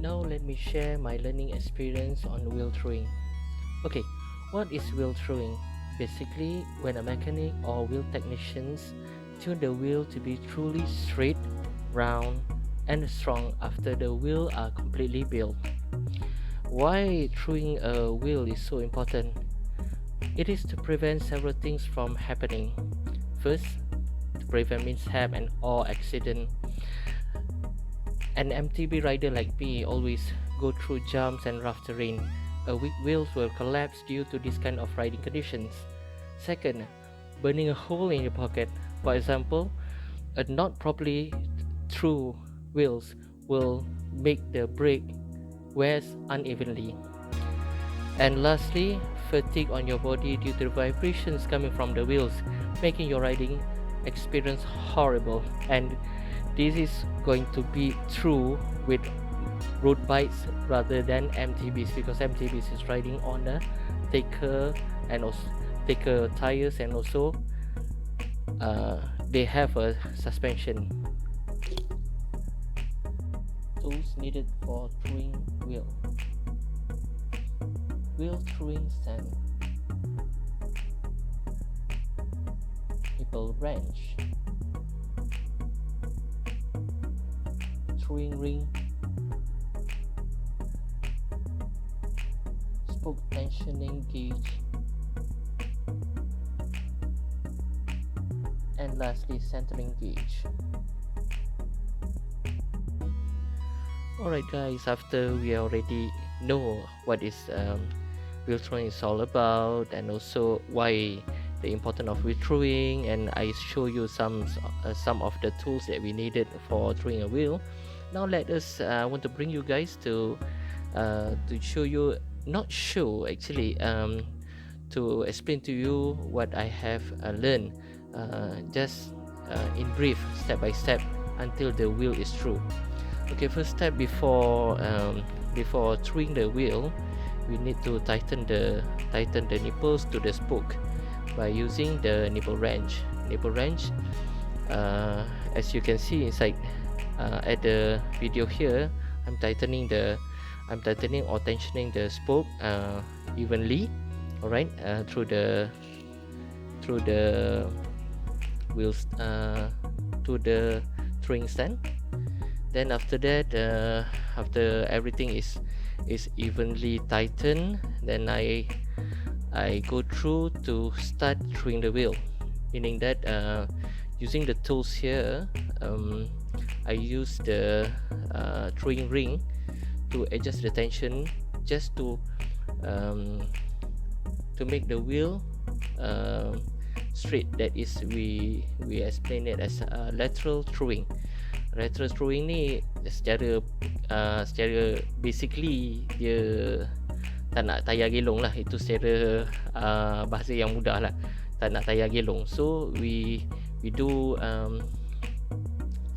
Now let me share my learning experience on wheel throwing. Okay, what is wheel throwing? Basically, when a mechanic or wheel technicians tune the wheel to be truly straight, round, and strong after the wheel are completely built. Why throwing a wheel is so important? It is to prevent several things from happening. First, to prevent mishap and or accident. An MTB rider like me always go through jumps and rough terrain. A weak wheel will collapse due to this kind of riding conditions. Second, burning a hole in your pocket. For example, a not properly through wheels will make the brake wears unevenly. And lastly, fatigue on your body due to the vibrations coming from the wheels, making your riding experience horrible. And this is going to be true with road bikes rather than MTBs, because MTBs is riding on a thicker and also thicker tires, and also they have a suspension. Tools needed for throwing wheel. Wheel throwing stand, nipple wrench, throwing ring, spoke tensioning gauge, and lastly centering gauge. Alright guys, after we already know what is wheel throwing is all about, and also why the importance of wheel throwing, and I show you some of the tools that we needed for throwing a wheel. Now let us want to bring you guys to show you, not show actually, to explain to you what I have learned, just in brief, step by step, until the wheel is through. Okay, first step before throwing the wheel, we need to tighten the nipples to the spoke by using the nipple wrench. As you can see inside at the video here, I'm tightening or tensioning the spoke evenly, all right, through the wheels, to the throwing stand. Then after that, after everything is evenly tightened, then I go through to start throwing the wheel, meaning that using the tools here, I use the throwing ring to adjust the tension, just to make the wheel straight. That is, we explain it as lateral throwing. Lateral throwing ni secara basically dia tak nak tayar gelong lah, itu secara bahasa yang mudah lah, tak nak tayar gelong. So we do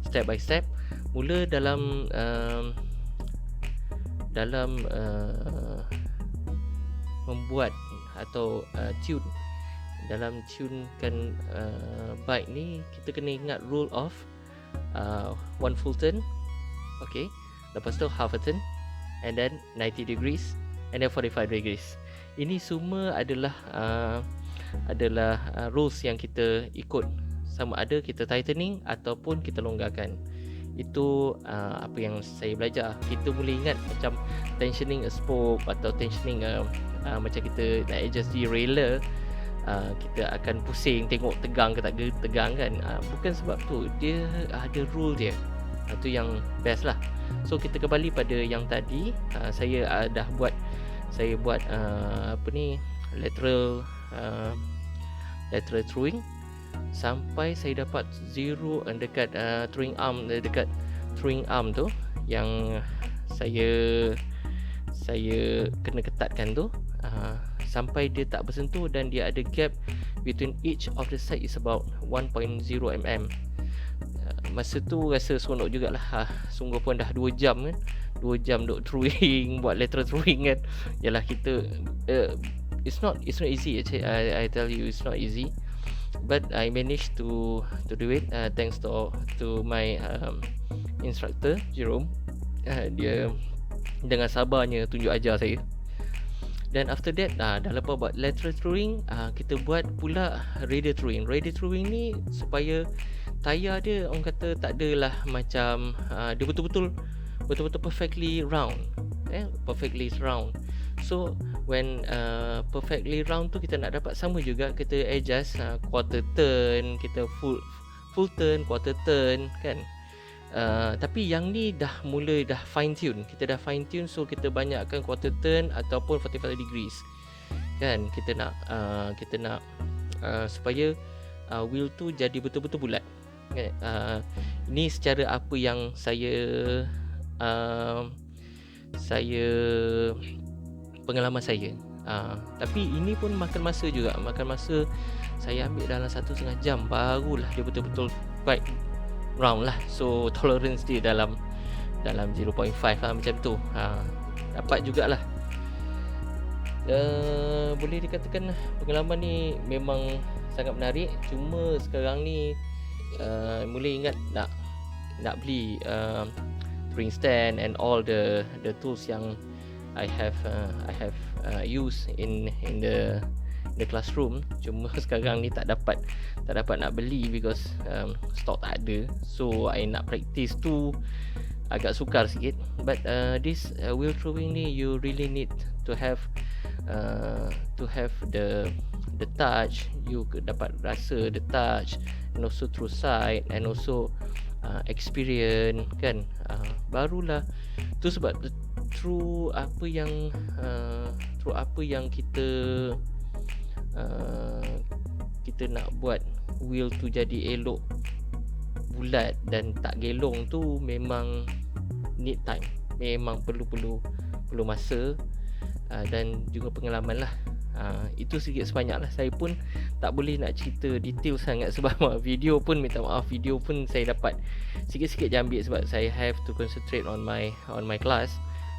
step by step. Mula dalam membuat atau tunekan bike ni, kita kena ingat rule of 1 full turn, okay, lepas tu half a turn, and then 90 degrees, and then 45 degrees. Ini semua adalah rules yang kita ikut, sama ada kita tightening ataupun kita longgarkan. Itu apa yang saya belajar. Kita boleh ingat macam tensioning a spoke atau tensioning macam kita nak adjust derailleur, kita akan pusing tengok tegang ke tak tegang kan. Bukan sebab tu, dia ada rule dia. Itu yang best lah. So kita kembali pada yang tadi, saya dah buat lateral throwing sampai saya dapat zero dekat throwing arm tu, yang saya kena ketatkan tu, sampai dia tak bersentuh dan dia ada gap between each of the side is about 1.0 mm. Masa tu rasa seronok jugalah. Sungguh pun dah 2 jam kan, 2 jam duk throwing, buat lateral throwing kan. Yalah, kita it's not easy actually. I tell you, it's not easy, but I managed to do it, thanks to my instructor Jerome. Dia dengan sabarnya tunjuk ajar saya. Dan after that dah lepas buat lateral throwing, kita buat pula radial throwing. Radial throwing ni supaya tayar dia orang kata tak adalah macam dia betul-betul perfectly round, perfectly round. So when perfectly round tu kita nak dapat sama juga, kita adjust quarter turn, kita full turn, quarter turn kan. Tapi yang ni dah fine tune. Kita dah fine tune, so kita banyakkan quarter turn ataupun 45 degrees kan. Kita nak supaya wheel tu jadi betul-betul bulat kan. Ini secara apa yang saya pengalaman saya. Tapi ini pun makan masa juga. Makan masa saya ambil dalam 1.5 jam barulah dia betul-betul quite round lah. So tolerance dia dalam 0.5 lah macam tu. Dapat jugalah. Boleh dikatakan pengalaman ni memang sangat menarik. Cuma sekarang ni mula ingat nak beli throwing stand and all the tools yang I have used in the classroom. Cuma sekarang ni tak dapat nak beli because stock tak ada. So I nak practice tu agak sukar sikit. But this wheel throwing ni you really need to have the touch. You dapat rasa the touch, and also through sight, and also experience kan. Barulah tu sebab through apa yang kita nak buat wheel tu jadi elok, bulat dan tak gelong tu memang need time. Memang perlu masa dan juga pengalaman lah. Itu sikit sebanyak lah. Saya pun tak boleh nak cerita detail sangat sebab video pun, minta maaf, video pun saya dapat sikit-sikit je ambil sebab saya have to concentrate on my class.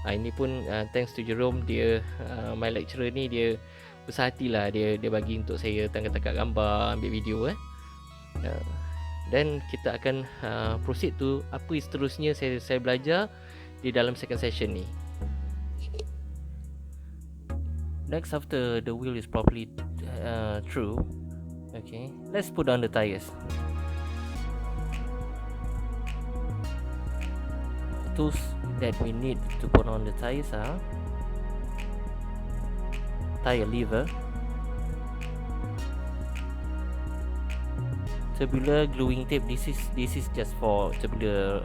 Ini pun thanks to Jerome, dia my lecturer ni dia besar hatilah, dia bagi untuk saya tangkap gambar, ambil video dan kita akan proceed to apa seterusnya saya belajar di dalam second session ni. Next, after the wheel is properly through, okay, let's put on the tires. Tools that we need to put on the tires are tire lever, tubular gluing tape. This is just for tubular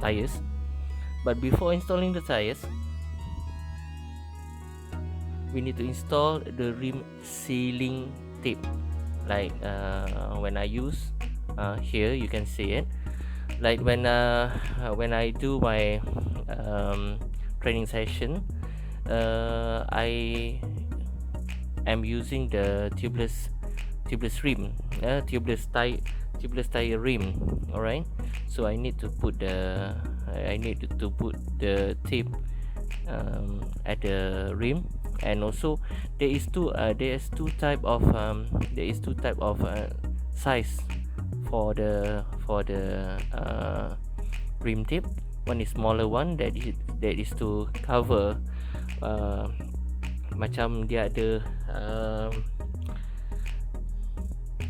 tires. But before installing the tires, we need to install the rim sealing tape. Like when I use here, you can see it. Like when I do my training session, I am using the tubeless rim, tubeless tire rim. Alright, so I need to put the tape at the rim. And also there is two type of size for the rim tape. One is smaller one that is to cover macam dia ada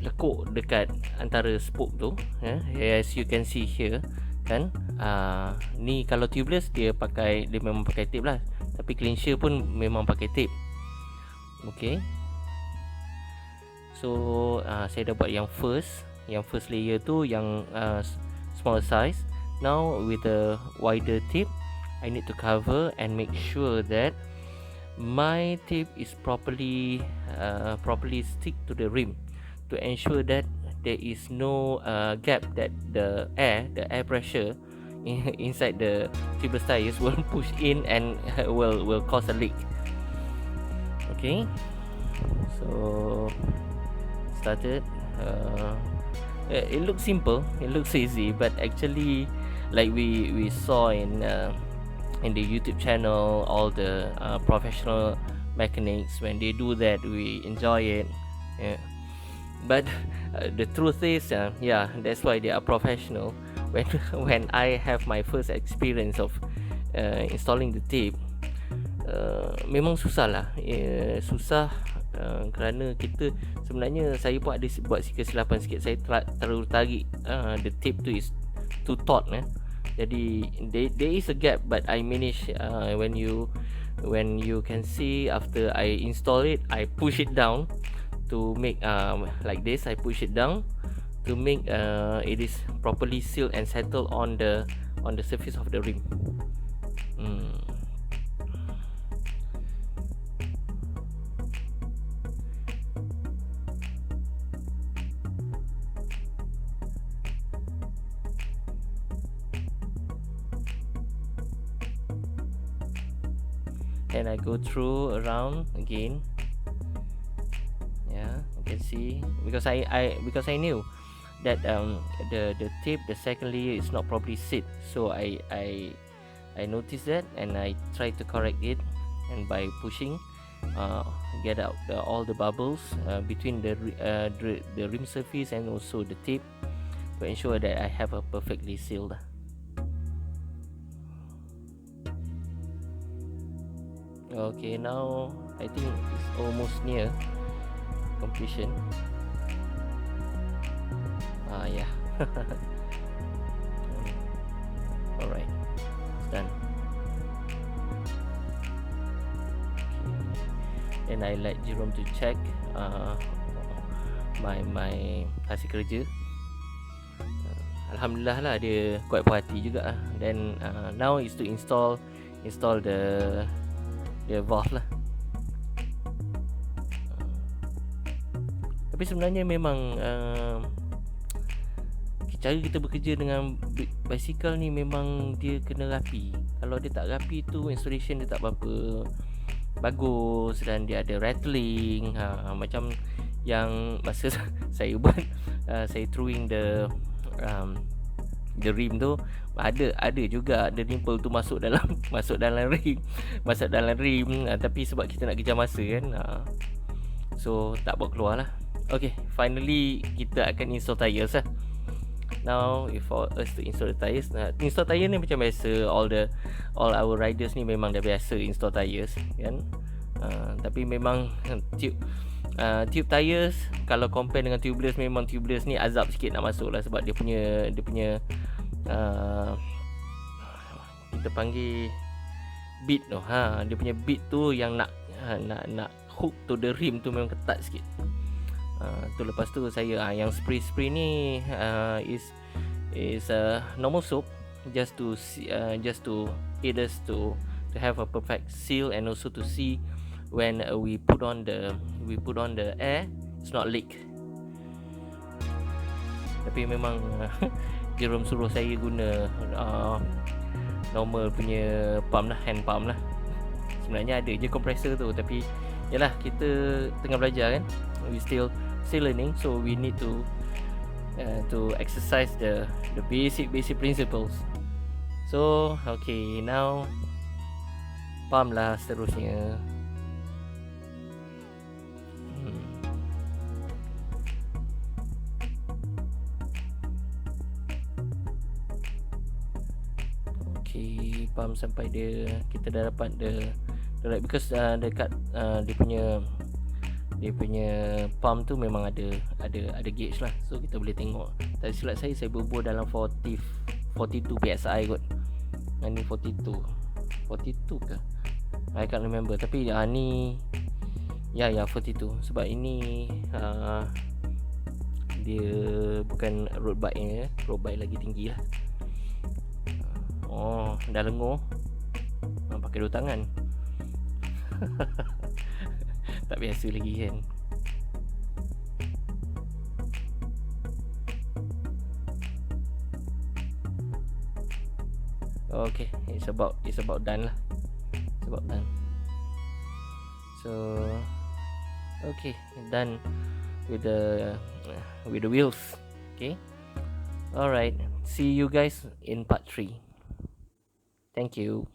lekuk dekat antara spoke tu, as you can see here kan. Ni kalau tubeless dia memang pakai tape lah, tapi clincher pun memang pakai tape. Okay, so saya dah buat yang first layer tu yang smaller size. Now with the wider tape, I need to cover and make sure that my tape is properly stick to the rim, to ensure that there is no gap, that the air pressure inside the tubeless tires will push in and will cause a leak. Okay, so started. It looks simple, it looks easy, but actually, like we saw in the YouTube channel, all the professional mechanics, when they do that, we enjoy it. Yeah. But the truth is, that's why they are professional. When I have my first experience of installing the tape, memang susah lah. Susah kerana kita sebenarnya, saya pun ada buat kesilapan sikit. Saya terlalu tarik the tape tu is too taut, jadi there is a gap, but I manage. When you can see, after I install it, I push it down to make like this. I push it down to make it is properly sealed and settled on the surface of the rim. And I go through around again. Yeah, you can see, because I knew that the tape, the second layer is not properly set. So I noticed that, and I tried to correct it, and by pushing, get out all the bubbles between the rim surface and also the tape, to ensure that I have a perfectly sealed. Okay, now I think it's almost near completion. Yeah. Alright, it's done. Okay. And I let Jerome to check my hasil kerja. Alhamdulillah lah, dia kuat puas hati juga. Then now is to install the valve lah. Tapi sebenarnya memang cara kita bekerja dengan basikal ni memang dia kena rapi. Kalau dia tak rapi tu, installation dia tak berapa bagus, dan dia ada rattling. Macam yang masa saya buat, saya throwing the rim tu, ada juga the dimple tu masuk dalam rim, tapi sebab kita nak kejar masa kan, so tak buat keluar lah. Okay, finally kita akan install tires lah. Now for us to install the tires, install tire ni macam biasa, all our riders ni memang dah biasa install tires kan. Tapi memang tube tires, kalau compare dengan tubeless, memang tubeless ni azab sikit nak masuk lah, sebab dia punya kita panggil bead tu, dia punya bead tu yang nak hook to the rim tu memang ketat sikit. Tu lepas tu saya yang spray ni is normal soap, just to aid us to have a perfect seal, and also to see when we put on the air, it's not leak. Tapi memang Jerome suruh saya guna normal punya pump lah, hand pump lah. Sebenarnya ada je compressor tu, tapi yalah, kita tengah belajar kan, we still learning, so we need to exercise the basic principles. So okay, now pump lah seterusnya. Okay, pump sampai kita dah dapat the right, because dekat dia punya pump tu memang ada gauge lah, so kita boleh tengok. Tak silap saya berbual dalam 42 PSI kot. Ni 42 ke, I can't remember. Tapi ni ya 42, sebab ini dia bukan road bike lagi tinggi lah. Dah lengur, pakai dua tangan. Tak biasa lagi kan. Okay, it's about done lah. It's about done. So okay, done with the wheels. Okay, alright, see you guys in part 3. Thank you.